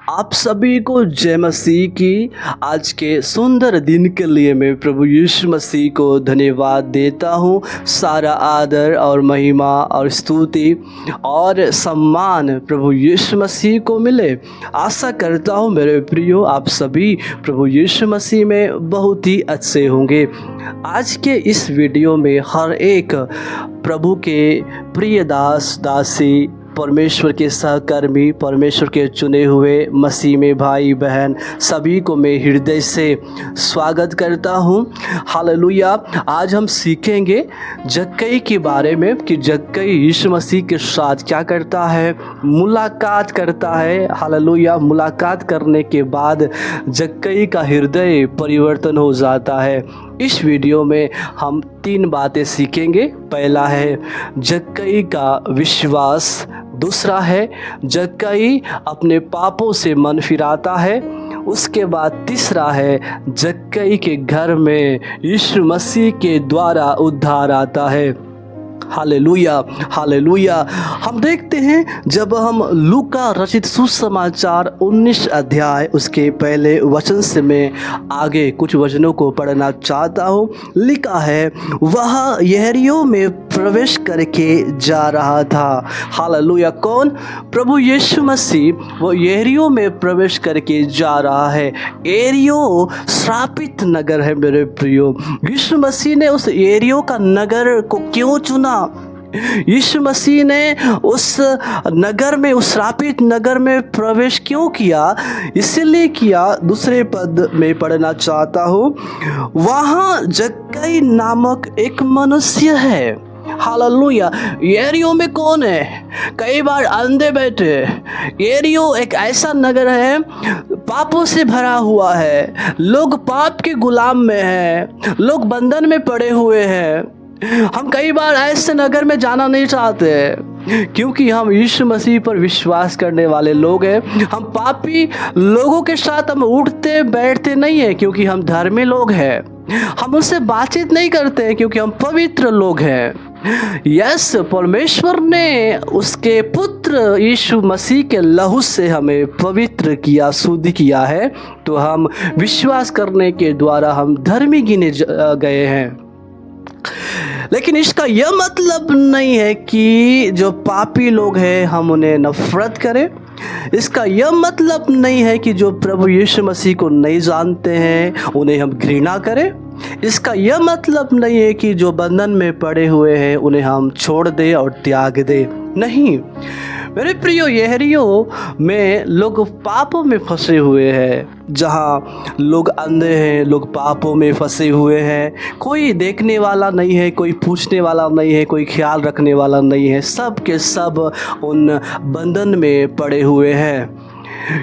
आप सभी को जय मसीह की। आज के सुंदर दिन के लिए मैं प्रभु यीशु मसीह को धन्यवाद देता हूँ। सारा आदर और महिमा और स्तुति और सम्मान प्रभु यीशु मसीह को मिले। आशा करता हूँ मेरे प्रियो आप सभी प्रभु यीशु मसीह में बहुत ही अच्छे होंगे। आज के इस वीडियो में हर एक प्रभु के प्रिय दास दासी, परमेश्वर के सहकर्मी, परमेश्वर के चुने हुए मसीह में भाई बहन सभी को मैं हृदय से स्वागत करता हूँ। हालेलुया। आज हम सीखेंगे जक्कई के बारे में कि जक्कई यीशु मसीह के साथ क्या करता है, मुलाकात करता है। हालेलुया। मुलाकात करने के बाद जक्कई का हृदय परिवर्तन हो जाता है। इस वीडियो में हम 3 बातें सीखेंगे। पहला है जक्कई का विश्वास, दूसरा है जक्कई अपने पापों से मन फिराता है, उसके बाद तीसरा है जक्कई के घर में यीशु मसीह के द्वारा उद्धार आता है। Hallelujah, hallelujah. हम देखते हैं जब हम लूका रचित सुसमाचार 19 अध्याय उसके पहले वचन से मैं आगे कुछ वचनों को पढ़ना चाहता हूँ। लिखा है, वह यरीहो में प्रवेश करके जा रहा था। हालेलुया। कौन? प्रभु यीशु मसीह वो यरीहो में प्रवेश करके जा रहा है। यरीहो श्रापित नगर है मेरे प्रियो। यीशु मसीह ने उस यरीहो का नगर को क्यों चुना? यीशु मसीह ने उस नगर में, उस श्रापित नगर में प्रवेश क्यों किया? इसलिए किया, दूसरे पद में पढ़ना चाहता हूँ। वहाँ जक्कई नामक एक मनुष्य है। हालेलुया। यरीहो में कौन है? कई बार अंधे बैठे। यरीहो एक ऐसा नगर है, पापों से भरा हुआ है। लोग पाप के गुलाम में हैं, लोग बंधन में पड़े हुए हैं। हम कई बार ऐसे नगर में जाना नहीं चाहते क्योंकि हम यीशु मसीह पर विश्वास करने वाले लोग हैं। हम पापी लोगों के साथ हम उठते बैठते नहीं हैं क्योंकि हम धर्मी लोग हैं। हम उनसे बातचीत नहीं करते हैं क्योंकि हम पवित्र लोग हैं। यस, परमेश्वर ने उसके पुत्र यीशु मसीह के लहू से हमें पवित्र किया, शुद्ध किया है। तो हम विश्वास करने के द्वारा हम धर्मी गिने गए हैं। लेकिन इसका यह मतलब नहीं है कि जो पापी लोग हैं हम उन्हें नफरत करें। इसका यह मतलब नहीं है कि जो प्रभु यीशु मसीह को नहीं जानते हैं उन्हें हम घृणा करें। इसका यह मतलब नहीं है कि जो बंधन में पड़े हुए हैं उन्हें हम छोड़ दें और त्याग दें। नहीं मेरे प्रियो, यरीहो में लोग पापों में फंसे हुए हैं। जहाँ लोग अंधे हैं, लोग पापों में फंसे हुए हैं। कोई देखने वाला नहीं है, कोई पूछने वाला नहीं है, कोई ख्याल रखने वाला नहीं है। सब के सब उन बंधन में पड़े हुए हैं।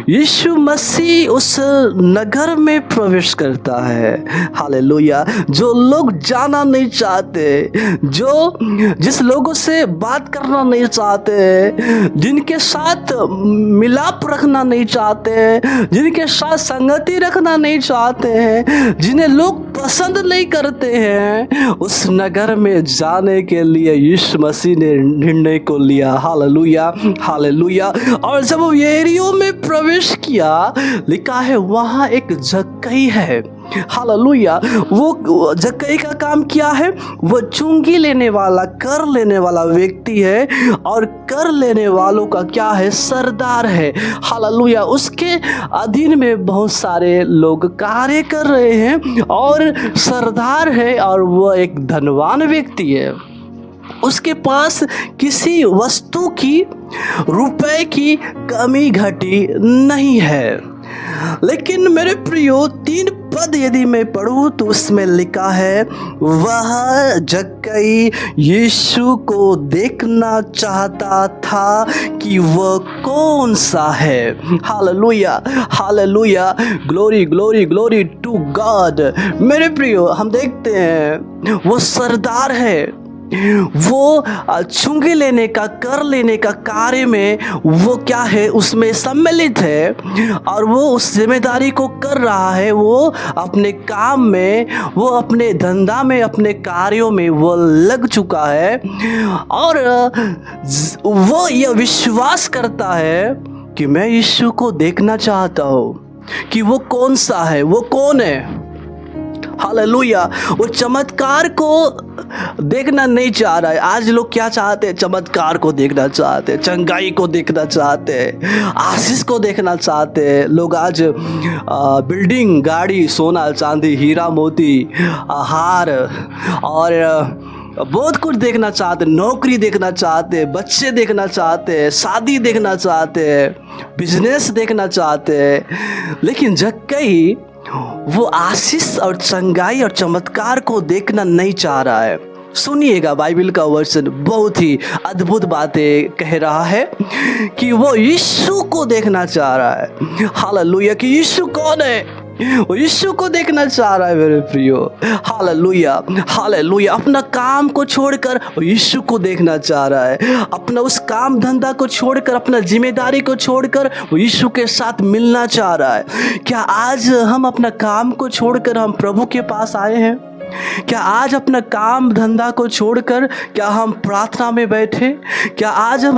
यीशु मसीह उस नगर में प्रवेश करता है। हालेलुया। जो लोग जाना नहीं चाहते, जिस लोगों से बात करना नहीं चाहते, जिनके साथ मिलाप रखना नहीं चाहते, जिनके साथ संगति रखना नहीं चाहते हैं, जिन्हें लोग पसंद नहीं करते हैं, उस नगर में जाने के लिए यीशु मसीह ने निर्णय को लिया। Hallelujah, hallelujah. और जब वो यरीहो में प्रवेश किया, लिखा है वहाँ एक जक्कई है। हालेलुया। वो जक्कई का काम क्या है? वो चुंगी लेने वाला, कर लेने वाला व्यक्ति है। और कर लेने वालों का क्या है? सरदार है। हालेलुया। उसके अधीन में बहुत सारे लोग कार्य कर रहे हैं और सरदार है और वो एक धनवान व्यक्ति है। उसके पास किसी वस्तु की, रुपए की कमी घटी नहीं है। लेकिन मेरे प्रियो, 3 पद यदि मैं पढ़ूँ तो उसमें लिखा है, वह जक्कई यीशु को देखना चाहता था कि वह कौन सा है। Hallelujah, hallelujah. Glory, glory, glory to God. मेरे प्रियो, हम देखते हैं वो सरदार है। वो चुंगी लेने का, कर लेने का कार्य में वो क्या है, उसमें सम्मिलित है और वो उस जिम्मेदारी को कर रहा है। वो अपने काम में, वो अपने धंधा में, अपने कार्यों में वो लग चुका है और वो यह विश्वास करता है कि मैं यीशु को देखना चाहता हूँ कि वो कौन सा है, वो कौन है। हालेलुया। वो चमत्कार को देखना नहीं चाह रहा है। आज लोग क्या चाहते हैं? चमत्कार को देखना चाहते हैं, चंगाई को देखना चाहते हैं, आशीष को देखना चाहते हैं। लोग आज बिल्डिंग, गाड़ी, सोना चांदी, हीरा मोती, हार और बहुत कुछ देखना चाहते हैं। नौकरी देखना चाहते हैं, बच्चे देखना चाहते हैं, शादी देखना चाहते हैं, बिजनेस देखना चाहते हैं। लेकिन जक्कई वो आशीष और चंगाई और चमत्कार को देखना नहीं चाह रहा है। सुनिएगा, बाइबल का वर्षन बहुत ही अद्भुत बातें कह रहा है कि वो यीशु को देखना चाह रहा है। हालेलुया। कि यीशु कौन है? वो यीशु को देखना चाह रहा है मेरे प्रियो। Hallelujah, hallelujah. अपना काम को छोड़कर वो यीशु को देखना चाह रहा है। अपना उस काम धंधा को छोड़कर, अपना जिम्मेदारी को छोड़कर वो यीशु के साथ मिलना चाह रहा है। क्या आज हम अपना काम को छोड़कर हम प्रभु के पास आए हैं? क्या आज अपना काम धंधा को छोड़कर क्या हम प्रार्थना में बैठे? क्या आज हम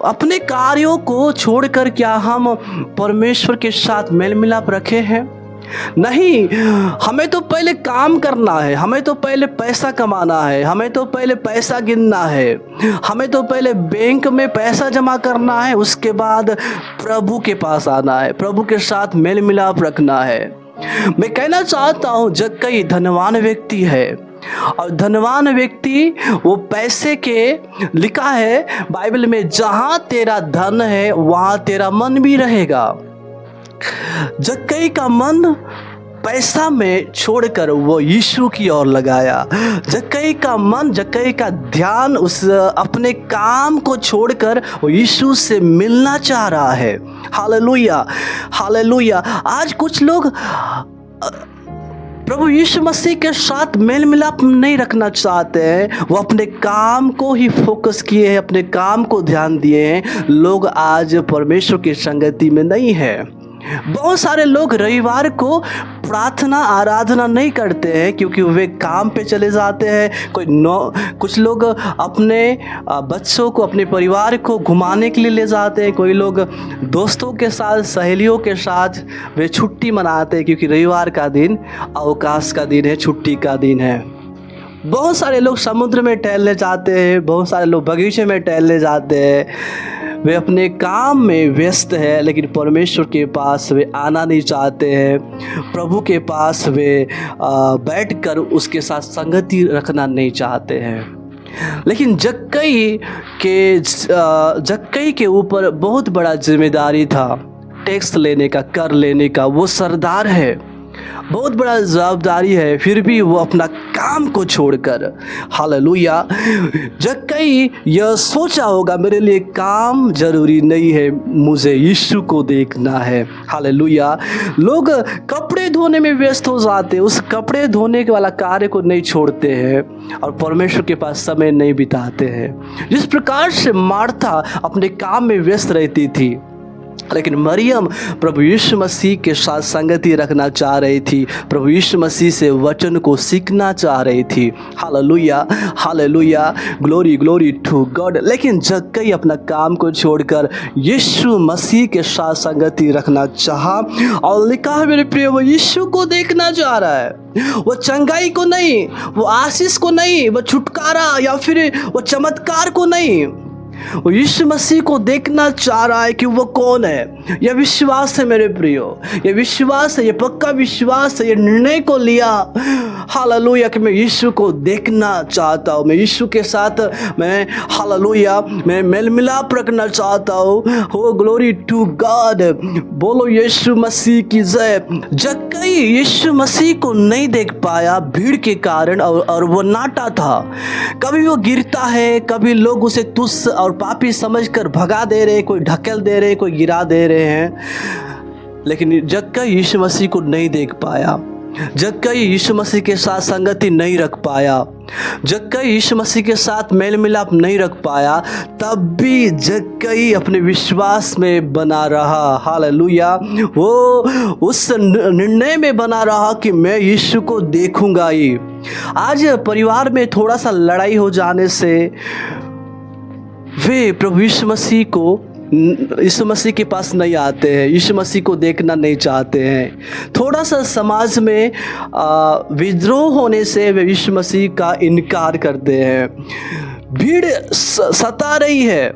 अपने कार्यों को छोड़कर क्या हम परमेश्वर के साथ मेल मिलाप रखे हैं? नहीं, हमें तो पहले काम करना है, हमें तो पहले पैसा कमाना है, हमें तो पहले पैसा गिनना है, हमें तो पहले बैंक में पैसा जमा करना है, उसके बाद प्रभु के पास आना है, प्रभु के साथ मेल मिलाप रखना है। मैं कहना चाहता हूँ, जक्कई धनवान व्यक्ति है और धनवान व्यक्ति वो पैसे के लिखा है बाइबल में, जहाँ तेरा धन है वहाँ तेरा मन भी रहेगा। जक्कई का मन पैसा में छोड़कर वो यीशु की ओर लगाया। जक्कई का मन, जक्कई का ध्यान उस अपने काम को छोड़कर वो यीशु से मिलना चाह रहा है। Hallelujah, hallelujah. आज कुछ लोग प्रभु यीशु मसीह के साथ मेल मिलाप नहीं रखना चाहते हैं। वो अपने काम को ही फोकस किए हैं, अपने काम को ध्यान दिए हैं। लोग आज परमेश्वर की संगति में नहीं है। बहुत सारे लोग रविवार को प्रार्थना आराधना नहीं करते हैं क्योंकि वे काम पे चले जाते हैं। कुछ लोग अपने बच्चों को, अपने परिवार को घुमाने के लिए ले जाते हैं। कोई लोग दोस्तों के साथ, सहेलियों के साथ वे छुट्टी मनाते हैं क्योंकि रविवार का दिन अवकाश का दिन है, छुट्टी का दिन है। बहुत सारे लोग समुद्र में टहलने जाते हैं, बहुत सारे लोग बगीचे में टहलने जाते हैं। वे काम में व्यस्त है, लेकिन परमेश्वर के पास वे आना नहीं चाहते हैं। प्रभु के पास वे बैठकर उसके साथ संगति रखना नहीं चाहते हैं। लेकिन जक्कई के ऊपर बहुत बड़ा जिम्मेदारी था, टैक्स लेने का, कर लेने का। वो सरदार है, बहुत बड़ा जवाबदारी है, फिर भी वो अपना काम को छोड़कर, हालेलुया। जक्कई यह सोचा होगा, मेरे लिए काम जरूरी नहीं है, मुझे यीशु को देखना है। हालेलुया। लोग कपड़े धोने में व्यस्त हो जाते हैं, उस कपड़े धोने वाला कार्य को नहीं छोड़ते हैं और परमेश्वर के पास समय नहीं बिताते हैं। जिस प्रकार से मार्था अपने काम में व्यस्त रहती थी, लेकिन मरियम प्रभु यीशु मसीह के साथ संगति रखना चाह रही थी, प्रभु यीशु मसीह से वचन को सीखना चाह रही थी। Hallelujah, hallelujah, glory glory to God. लेकिन जक्कई अपना काम को छोड़कर यीशु मसीह के साथ संगति रखना चाहा और लिखा है मेरे प्रिय, वो यीशु को देखना चाह रहा है। वो चंगाई को नहीं, वो आशीष को नहीं, वो छुटकारा या फिर वो चमत्कार को नहीं, वो यीशु मसीह को देखना चाह रहा है कि वो कौन है। यह विश्वास है मेरे प्रियो, यह विश्वास है, यह पक्का विश्वास है। यह निर्णय को लिया, हालेलुया, कि मैं यीशु को देखना चाहता हूँ, मैं यीशु के साथ मैं, हालेलुया, मैं मेल मिलाप रखना चाहता हूँ। हो ग्लोरी टू गॉड, बोलो यीशु मसीह की जय। जक्कई यीशु मसीह को नहीं देख पाया भीड़ के कारण और वो नाटा था। कभी वो गिरता है, कभी लोग उसे तुच्छ और पापी समझकर भगा दे रहे, कोई ढकेल दे रहे, कोई गिरा दे रहे हैं। लेकिन जक्कई यीशु मसीह को नहीं देख पाया, जक्कई यीशु मसीह के साथ संगति नहीं रख पाया, जक्कई यीशु मसीह के साथ मेल मिलाप नहीं रख पाया। तब भी जक्कई अपने विश्वास में बना रहा। हालेलुया। वो उस निर्णय में बना रहा कि मैं यीशु को देखूंगा ही। आज परिवार में थोड़ा सा लड़ाई हो जाने से वे प्रभु यीशु मसीह को यीशु मसीह के पास नहीं आते हैं, यीशु मसीह को देखना नहीं चाहते हैं। थोड़ा सा समाज में विद्रोह होने से वे यीशु मसीह का इनकार करते हैं। भीड़ सता रही है,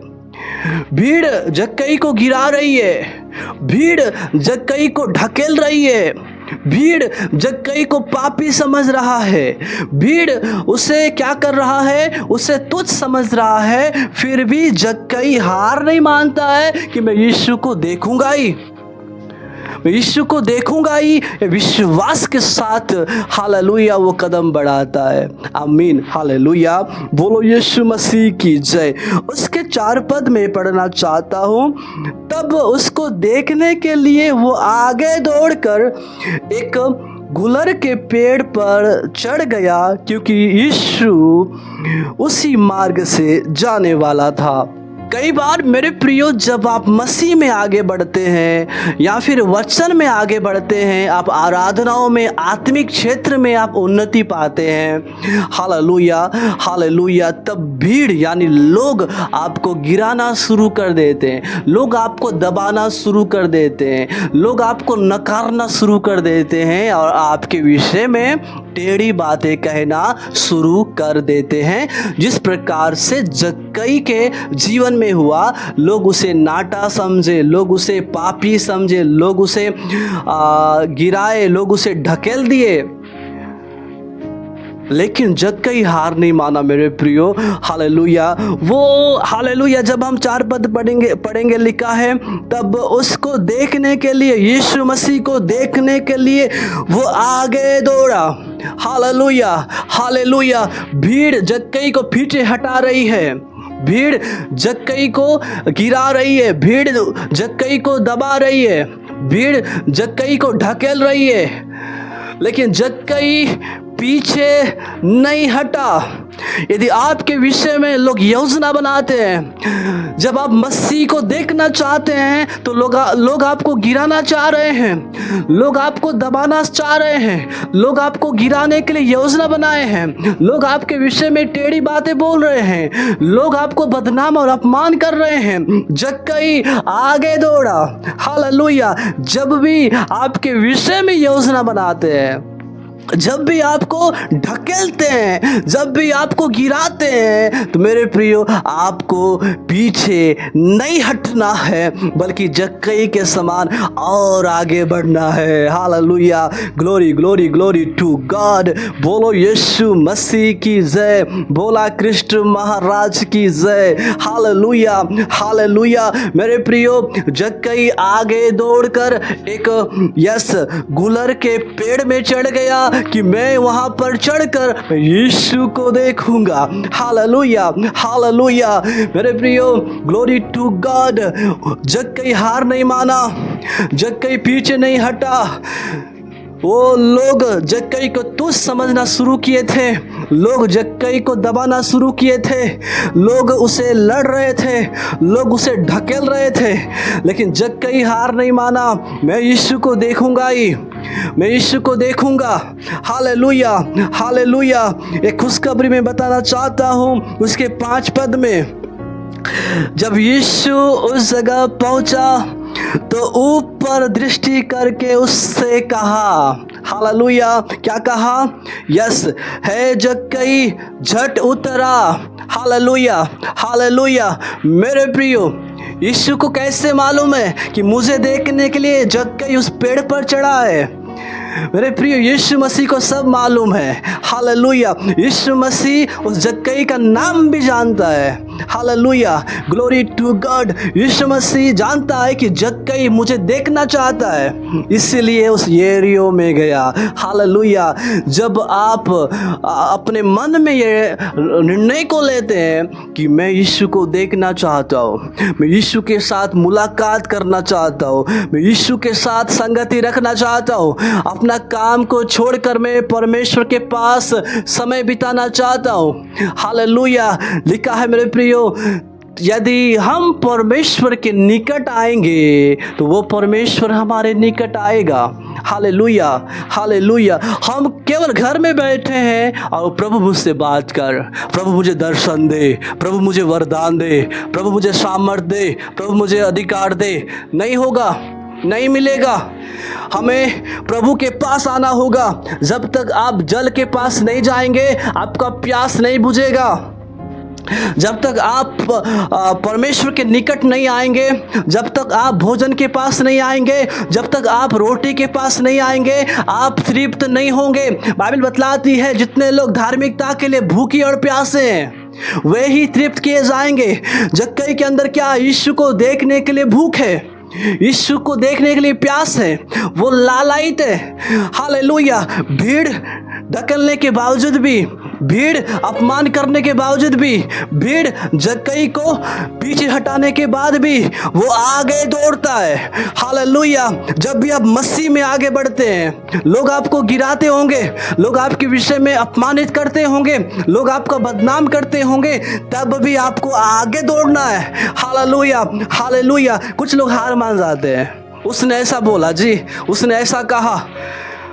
भीड़ जक्कई को गिरा रही है, भीड़ जक्कई को ढकेल रही है, भीड़ जक्कई को पापी समझ रहा है, भीड़ उसे क्या कर रहा है, उसे तुच्छ समझ रहा है। फिर भी जक्कई हार नहीं मानता है कि मैं यीशु को देखूंगा ही, मैं यीशु को देखूंगा ही। विश्वास के साथ हालेलुया वो कदम बढ़ाता है। आमीन, हालेलुया, बोलो यीशु मसीह की जय। उसके 4 पद में पढ़ना चाहता हूँ। तब उसको देखने के लिए वो आगे दौड़कर एक गुलर के पेड़ पर चढ़ गया, क्योंकि यीशु उसी मार्ग से जाने वाला था। कई बार मेरे प्रियो, जब आप मसीह में आगे बढ़ते हैं या फिर वचन में आगे बढ़ते हैं, आप आराधनाओं में, आत्मिक क्षेत्र में आप उन्नति पाते हैं, हालेलुया हालेलुया, तब भीड़ यानी लोग आपको गिराना शुरू कर देते हैं, लोग आपको दबाना शुरू कर देते हैं, लोग आपको नकारना शुरू कर देते हैं और आपके विषय में टेढ़ी बातें कहना शुरू कर देते हैं। जिस प्रकार से जक्कई के जीवन में हुआ, लोग उसे नाटा समझे, लोग उसे पापी समझे, लोग उसे गिराए, लोग उसे ढकेल दिए, लेकिन जक्कई हार नहीं माना मेरे प्रियो। हालेलुया, वो हालेलुया, जब हम 4 पद पढ़ेंगे लिखा है, तब उसको देखने के लिए, यीशु मसीह को देखने के लिए वो आगे दौड़ा। हालेलुया हालेलुया, भीड़ जक्कई को पीछे हटा रही है, भीड़ जक्कई को गिरा रही है, भीड़ जक्कई को दबा रही है, भीड़ जक्कई को ढकेल रही है, लेकिन जक्कई पीछे नहीं हटा। यदि आपके विषय में लोग योजना बनाते हैं, जब आप मसीह को देखना चाहते हैं तो लोग आपको गिराना चाह रहे हैं, लोग आपको दबाना चाह रहे हैं, लोग आपको गिराने के लिए योजना बनाए हैं, लोग आपके विषय में टेढ़ी बातें बोल रहे हैं, लोग आपको बदनाम और अपमान कर रहे हैं। जक्कई आगे दौड़ा। हालेलुया, जब भी आपके विषय में योजना बनाते हैं, जब भी आपको ढकेलते हैं, जब भी आपको गिराते हैं, तो मेरे प्रियो, आपको पीछे नहीं हटना है, बल्कि जक्कई के समान और आगे बढ़ना है। Hallelujah, glory glory glory to God. बोलो यीशु मसीह की जय, बोला कृष्ण महाराज की जय। हालेलुया हालेलुया, मेरे प्रियो, जक्कई आगे दौड़कर एक गुलर के पेड़ में चढ़ गया कि मैं वहां पर चढ़कर यीशु को देखूंगा। हालेलुया हालेलुया, मेरे प्रियो, ग्लोरी टू गॉड। जक्कई हार नहीं माना, जक्कई पीछे नहीं हटा। वो लोग जक्कई को तुच्छ समझना शुरू किए थे, लोग जक्कई को दबाना शुरू किए थे, लोग उसे लड़ रहे थे, लोग उसे ढकेल रहे थे, लेकिन जक्कई हार नहीं माना। मैं यीशु को देखूंगा ही, मैं यीशु को देखूंगा। Hallelujah hallelujah. एक खुशखबरी में बताना चाहता हूँ, उसके 5 पद में, जब यीशु उस जगह पहुंचा तो ऊपर दृष्टि करके उससे कहा, हालेलुया, क्या कहा? यस है जक्कई झट उतरा। हालेलुया हालेलुया, मेरे प्रियो, यीशु को कैसे मालूम है कि मुझे देखने के लिए जक्कई उस पेड़ पर चढ़ा है? मेरे प्रियो, यीशु मसीह को सब मालूम है। हालेलुया, यीशु मसीह उस जक्कई का नाम भी जानता है। Hallelujah, glory to God. Yeshu Masih जानता है कि जक्कई मुझे देखना चाहता है, इसीलिए उस येरियो में गया। हालेलुया, जब आप अपने मन में ये निर्णय को लेते हैं कि मैं यीशु को देखना चाहता हूँ, मैं यीशु के साथ मुलाकात करना चाहता हूँ, मैं यीशु के साथ संगति रखना चाहता हूँ, अपना काम को छोड़कर मैं परमेश्वर के पास समय बिताना चाहता हूँ। हालेलुया, लिखा है मेरे प्रियो, यदि हम परमेश्वर के निकट आएंगे तो वो परमेश्वर हमारे निकट आएगा। Hallelujah, hallelujah. हम केवल घर में बैठे हैं और प्रभु मुझसे बात कर, प्रभु मुझे दर्शन दे, प्रभु मुझे वरदान दे, प्रभु मुझे सामर्थ दे, प्रभु मुझे अधिकार दे, नहीं होगा, नहीं मिलेगा। हमें प्रभु के पास आना होगा। जब तक आप जल के पास नहीं जाएंगे आपका प्यास नहीं बुझेगा। जब तक आप परमेश्वर के निकट नहीं आएंगे, जब तक आप भोजन के पास नहीं आएंगे, जब तक आप रोटी के पास नहीं आएंगे, आप तृप्त नहीं होंगे। बाइबल बतलाती है जितने लोग धार्मिकता के लिए भूखे और प्यासे हैं वे ही तृप्त किए जाएंगे। जक्कई के अंदर क्या यीशु को देखने के लिए भूख है, यीशु को देखने के लिए प्यास है, वो लालायित है। हालेलुया। भीड़ ढकलने के बावजूद भी, भीड़ अपमान करने के बावजूद भी, भीड़ जक्कई को पीछे हटाने के बाद भी वो आगे दौड़ता है। हालेलुया। जब भी आप मसीह में आगे बढ़ते हैं, लोग आपको गिराते होंगे, लोग आपके विषय में अपमानित करते होंगे, लोग आपका बदनाम करते होंगे, तब भी आपको आगे दौड़ना है। Hallelujah, hallelujah. कुछ लोग हार मान जाते हैं। उसने ऐसा बोला जी, उसने ऐसा कहा,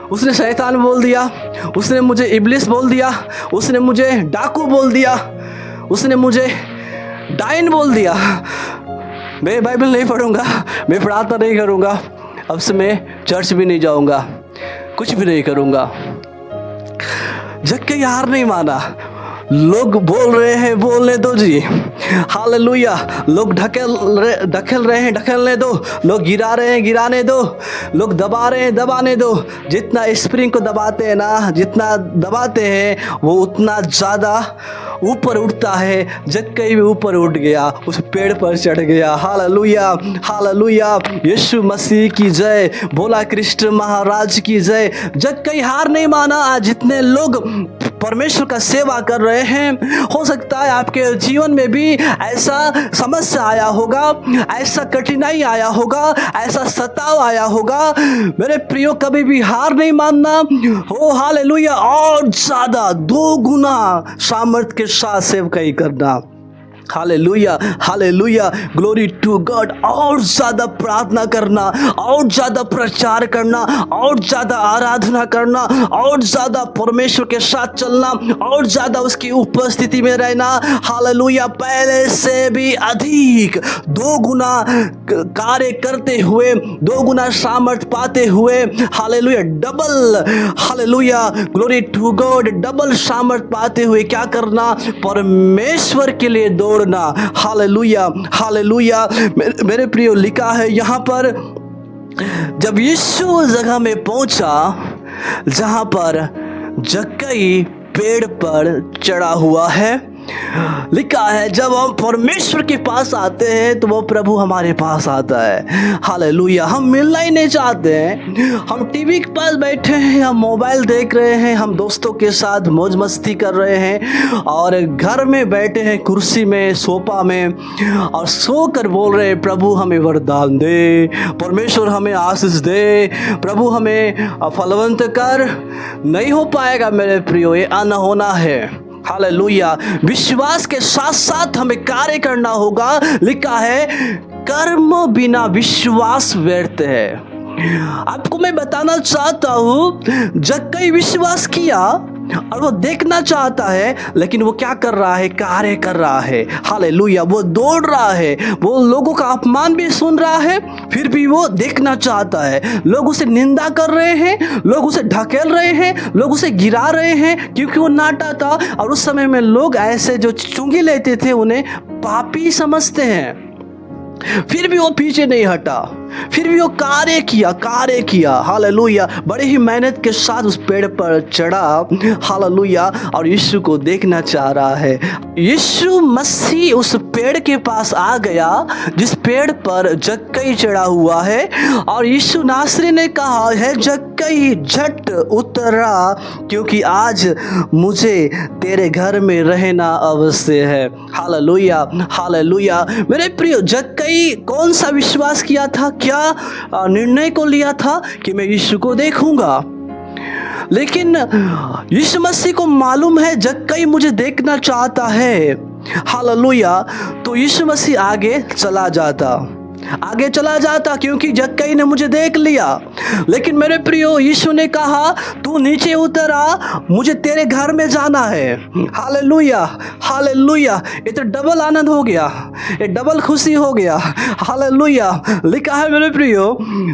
उसने शैतान बोल दिया, उसने मुझे इब्लिस बोल दिया, उसने मुझे डाकू बोल दिया, उसने मुझे डाइन बोल दिया। मैं बाइबल नहीं पढ़ूंगा, मैं प्रार्थना नहीं करूंगा, अब से मैं चर्च भी नहीं जाऊंगा, कुछ भी नहीं करूंगा। जक्कई हार नहीं माना। लोग बोल रहे हैं, बोलने दो जी। हालेलुया। लोग ढकेल रहे हैं, ढकेलने दो। लोग गिरा रहे हैं, गिराने दो। लोग दबा रहे हैं, दबाने दो। जितना स्प्रिंग को दबाते हैं ना, जितना दबाते हैं वो उतना ज़्यादा ऊपर उठता है। जक्कई भी ऊपर उठ गया, उस पेड़ पर चढ़ गया। Hallelujah, hallelujah. यीशु मसीह की जय, भोला कृष्ण महाराज की जय। जक्कई हार नहीं माना। आज जितने लोग परमेश्वर का सेवा कर रहे हैं, हो सकता है आपके जीवन में भी ऐसा समस्या आया होगा, ऐसा कठिनाई आया होगा, ऐसा सताव आया होगा। मेरे प्रियो, कभी भी हार नहीं मानना हो। हालेलुया। और ज्यादा 2 गुना सामर्थ के साथ सेवकाई करना। Hallelujah, hallelujah. Glory to God. और ज़्यादा प्रार्थना करना, और ज़्यादा प्रचार करना, और ज़्यादा आराधना करना, और ज़्यादा परमेश्वर के साथ चलना, और ज़्यादा उसकी उपस्थिति में रहना। हालेलुया। पहले से भी अधिक 2 गुना कार्य करते हुए, 2 गुना सामर्थ पाते हुए, hallelujah, double, hallelujah, glory to God, double सामर्थ पाते हुए क्या करना? परमेश्वर के लिए दौड़ना। Hallelujah, hallelujah. मेरे प्रियो, लिखा है यहाँ पर, जब यीशु उस जगह में पहुंचा जहां पर जक्कई पेड़ पर चढ़ा हुआ है, लिखा है जब हम परमेश्वर के पास आते हैं तो वो प्रभु हमारे पास आता है। हालेलुया। हम मिलना ही नहीं चाहते हैं, हम टीवी के पास बैठे हैं, हम मोबाइल देख रहे हैं, हम दोस्तों के साथ मौज मस्ती कर रहे हैं, और घर में बैठे हैं कुर्सी में, सोफा में, और सोकर बोल रहे हैं प्रभु हमें वरदान दे, परमेश्वर हमें आशीष दे, प्रभु हमें फलवंत कर। नहीं हो पाएगा मेरे प्रियो, ये अनहोना है। हालेलुया। विश्वास के साथ साथ हमें कार्य करना होगा। लिखा है कर्म बिना विश्वास व्यर्थ है। आपको मैं बताना चाहता हूं, जक्कई विश्वास किया और वो देखना चाहता है, लेकिन वो क्या कर रहा है? कार्य कर रहा है। हालेलुया। वो दौड़ रहा है, वो लोगों का अपमान भी सुन रहा है, फिर भी वो देखना चाहता है। लोग उसे निंदा कर रहे हैं, लोग उसे ढकेल रहे हैं, लोग उसे गिरा रहे हैं, क्योंकि वो नाटा था। और उस समय में लोग ऐसे जो चुंगी लेते थे उन्हें पापी समझते हैं। फिर भी वो पीछे नहीं हटा, फिर भी वो कार्य किया। हालेलुया। बड़ी ही मेहनत के साथ उस पेड़ पर चढ़ा। हालेलुया। और यीशु को देखना चाह रहा है। यीशु मसीह उस पेड़ के पास आ गया जिस पेड़ पर जक्कई चढ़ा हुआ है, और यीशु नासरी ने कहा है, जक्कई झट उतरा, क्योंकि आज मुझे तेरे घर में रहना अवश्य है। Hallelujah, hallelujah. मेरे प्रियो, जक्कई कौन सा विश्वास किया था? क्या निर्णय को लिया था कि मैं यीशु को देखूंगा? लेकिन यीशु मसीह को मालूम है जक्कई मुझे देखना चाहता है, हालेलुया। तो यीशु मसीह आगे चला जाता क्योंकि जक्कई ने मुझे देख लिया। लेकिन मेरे प्रियो, यीशु ने कहा तू नीचे उतर आ, मुझे तेरे घर में जाना है। Hallelujah, hallelujah. ये तो डबल आनंद हो गया, ये डबल खुशी हो गया। हालेलुया। लिखा है मेरे प्रियो,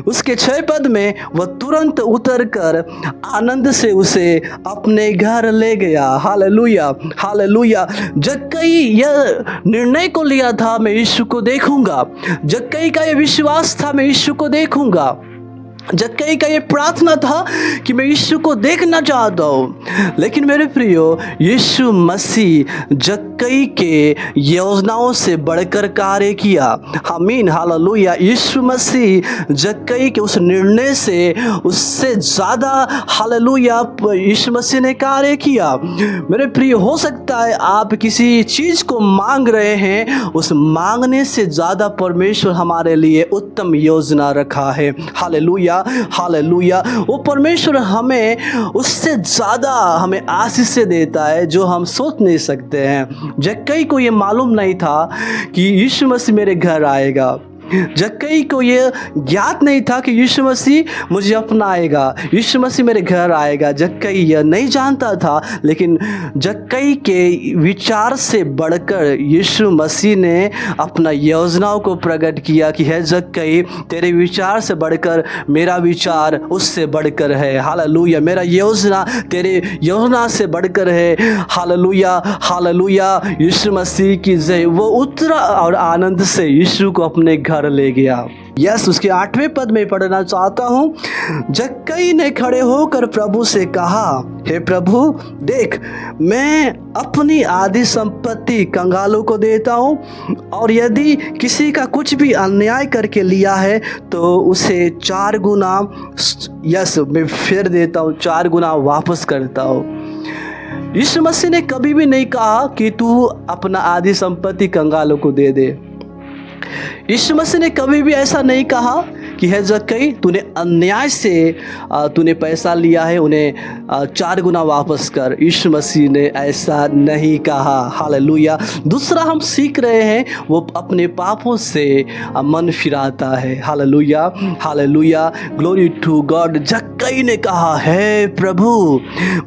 उसके 6 पद में, वह तुरंत उतर कर आनंद से उसे अपने घर ले गया। Hallelujah, hallelujah. जक्कई यह निर्णय को लिया था, मैं यीशु को देखूंगा। जक्कई का ये विश्वास था, मैं यीशु को देखूंगा। जक्कई का ये प्रार्थना था कि मैं यीशु को देखना चाहता हूँ। लेकिन मेरे प्रियो, यीशु मसीह जक्कई के योजनाओं से बढ़कर कार्य किया। आमीन, हालेलुया। यीशु मसीह जक्कई के उस निर्णय से, उससे ज़्यादा, हालेलुया, यीशु मसीह ने कार्य किया। मेरे प्रियो, हो सकता है आप किसी चीज़ को मांग रहे हैं, उस मांगने से ज़्यादा परमेश्वर हमारे लिए उत्तम योजना रखा है। Hallelujah, hallelujah. वो परमेश्वर हमें उससे ज़्यादा हमें आशीष से देता है जो हम सोच नहीं सकते हैं। जक्कई को ये मालूम नहीं था कि यीशु मसीह मेरे घर आएगा। जक्कई को ये ज्ञात नहीं था कि यीशु मसीह मुझे अपनाएगा, यीशु मसीह मेरे घर आएगा। जक्कई यह नहीं जानता था, लेकिन जक्कई के विचार से बढ़कर यीशु मसीह ने अपना योजनाओं को प्रकट किया कि है जक्कई, तेरे विचार से बढ़कर मेरा विचार उससे बढ़कर है। हालेलुया। मेरा योजना तेरे योजना से बढ़कर है। Hallelujah, hallelujah. यीशु मसीह की जय। वो उतरा और आनंद से यीशु को अपने घर ले गया। यस, उसके 8वें पद में पढ़ना चाहता हूं। जक्कई ने खड़े होकर प्रभु से कहा, हे प्रभु, देख, मैं अपनी आधी संपत्ति कंगालों को देता हूं, और यदि किसी का कुछ भी अन्याय करके लिया है तो उसे 4 गुना, यस, मैं फिर देता हूं, 4 गुना वापस करता हूं। यीशु मसीह ने कभी भी नहीं कहा कि तू अपना आधी संपत्ति कंगालों को दे दे। यीशु मसीह ने कभी भी ऐसा नहीं कहा कि है जक्कई, तूने अन्याय से तूने पैसा लिया है, उन्हें 4 गुना वापस कर। यीशु मसीह ने ऐसा नहीं कहा। हालेलुया। दूसरा हम सीख रहे हैं, वो अपने पापों से मन फिराता है। Hallelujah, hallelujah. Glory to God. जक्कई ने कहा, हे प्रभु,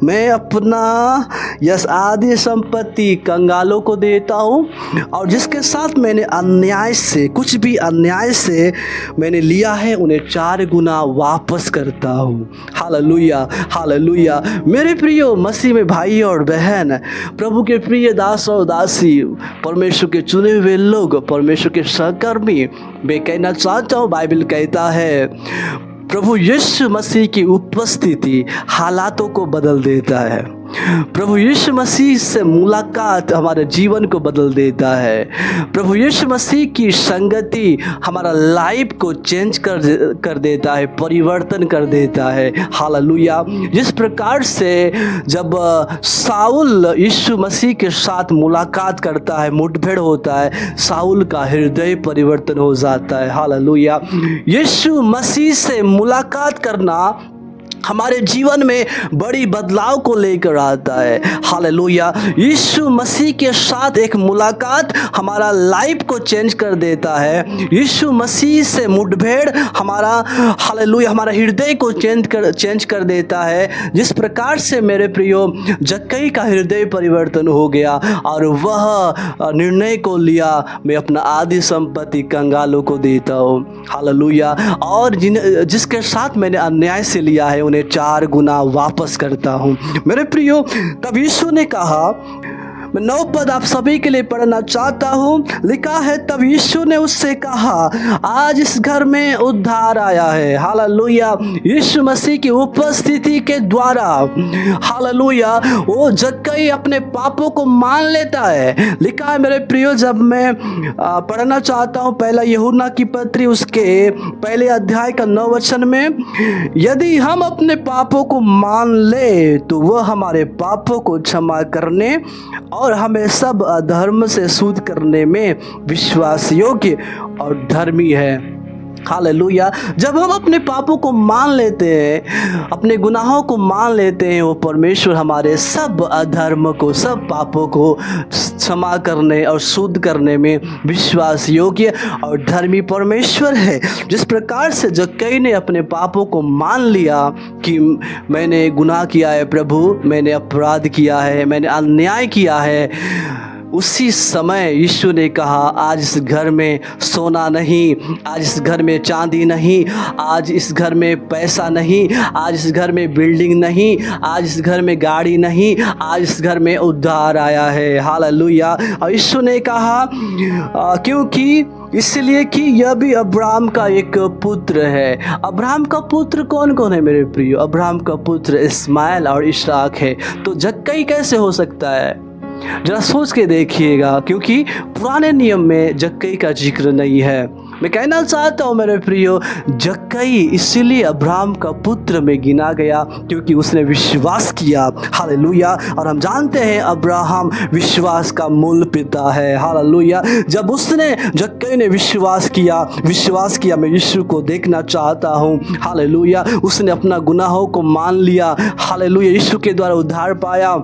मैं अपना यस आधी संपत्ति कंगालों को देता हूँ, और जिसके साथ मैंने अन्याय से, कुछ भी अन्याय से मैंने लिया है, उन्हें 4 गुना वापस करता हूँ। Hallelujah, hallelujah. मेरे प्रियो मसीह में भाई और बहन, प्रभु के प्रिय दास और दासी, परमेश्वर के चुने हुए लोग, परमेश्वर के सहकर्मी, मैं कहना चाहता हूँ, बाइबल कहता है प्रभु यीशु मसीह की उपस्थिति हालातों को बदल देता है। प्रभु यीशु मसीह से मुलाकात हमारे जीवन को बदल देता है। प्रभु यीशु मसीह की संगति हमारा लाइफ को चेंज कर देता है, परिवर्तन कर देता है। हालेलुया। जिस प्रकार से जब साउल यीशु मसीह के साथ मुलाकात करता है, मुठभेड़ होता है, साउल का हृदय परिवर्तन हो जाता है। हालेलुया। यीशु मसीह से मुलाकात करना हमारे जीवन में बड़ी बदलाव को लेकर आता है। हालेलुया। यीशु मसीह के साथ एक मुलाकात हमारा लाइफ को चेंज कर देता है। यीशु मसीह से मुठभेड़ हमारा, हालेलुया, हमारा हृदय को चेंज कर देता है। जिस प्रकार से मेरे प्रियो जक्कई का हृदय परिवर्तन हो गया और वह निर्णय को लिया, मैं अपना आधी संपत्ति कंगालों को देता हूँ। हालेलुया। और जिसके साथ मैंने अन्याय से लिया है, 4 गुना वापस करता हूँ। मेरे प्रियो, तब यीशु ने कहा, मैं 9 पद आप सभी के लिए पढ़ना चाहता हूँ। लिखा है, तब यीशु ने उससे कहा, आज इस घर में उद्धार आया है। हालेलुया। यीशु मसीह की उपस्थिति के द्वारा, हालेलुया, वो जक्कई अपने पापों को मान लेता है। लिखा है मेरे प्रियो, जब मैं पढ़ना चाहता हूँ पहला यूहन्ना की पत्री, उसके पहले अध्याय का 9 वचन में, यदि हम अपने पापों को मान ले तो वह हमारे पापों को क्षमा करने और हमें सब अधर्म से शुद्ध करने में विश्वास योग्य और धर्मी है। हालेलुया। जब हम अपने पापों को मान लेते हैं, अपने गुनाहों को मान लेते हैं, वो परमेश्वर हमारे सब अधर्म को, सब पापों को क्षमा करने और शुद्ध करने में विश्वास योग्य और धर्मी परमेश्वर है। जिस प्रकार से जक्कई ने अपने पापों को मान लिया कि मैंने गुनाह किया है प्रभु, मैंने अपराध किया है, मैंने अन्याय किया है, उसी समय यीशु ने कहा, आज इस घर में सोना नहीं, आज इस घर में चांदी नहीं, आज इस घर में पैसा नहीं, आज इस घर में बिल्डिंग नहीं, आज इस घर में गाड़ी नहीं, आज इस घर में उद्धार आया है। हालेलुया। और यीशु ने कहा क्योंकि इसलिए कि यह भी अब्राहम का एक पुत्र है। अब्राहम का पुत्र कौन कौन है मेरे प्रियो? अब्राहम का पुत्र इस्माइल और इसहाक है। तो जक्कई कैसे हो सकता है? जरा सोच के देखिएगा, क्योंकि पुराने नियम में जक्कई का जिक्र नहीं है। मैं कहना चाहता हूँ मेरे प्रियो, जक्कई इसीलिए अब्राहम का पुत्र में गिना गया क्योंकि उसने विश्वास किया। हालेलुया। और हम जानते हैं अब्राहम विश्वास का मूल पिता है। हालेलुया। जब उसने, जक्कई ने विश्वास किया मैं यीशु को देखना चाहता हूँ। हालेलुया। उसने अपना गुनाहों को मान लिया। हालेलुया। यीशु के द्वारा उद्धार पाया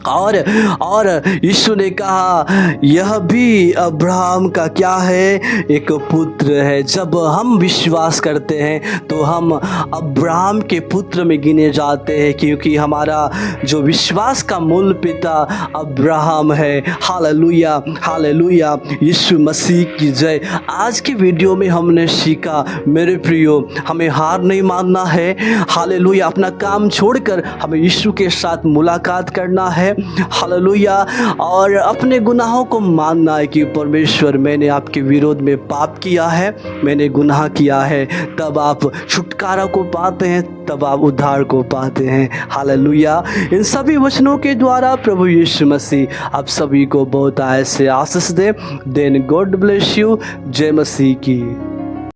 और यीशु ने कहा यह भी अब्राहम का क्या है? एक पुत्र है। जब हम विश्वास करते हैं तो हम अब्राहम के पुत्र में गिने जाते हैं, क्योंकि हमारा जो विश्वास का मूल पिता अब्राहम है। Hallelujah, hallelujah. यीशु मसीह की जय। आज की वीडियो में हमने सीखा मेरे प्रियो, हमें हार नहीं मानना है। हालेलुया। अपना काम छोड़कर हमें यीशु के साथ मुलाकात करना है। हालेलुया। और अपने गुनाहों को मानना है कि परमेश्वर, मैंने आपके विरोध में पाप किया है, मैंने गुनाह किया है। तब आप छुटकारा को पाते हैं, तब आप उद्धार को पाते हैं। हालेलुया। इन सभी वचनों के द्वारा प्रभु यीशु मसीह आप सभी को बहुत आय से आशीष दे। Then God bless you. जय मसीह की।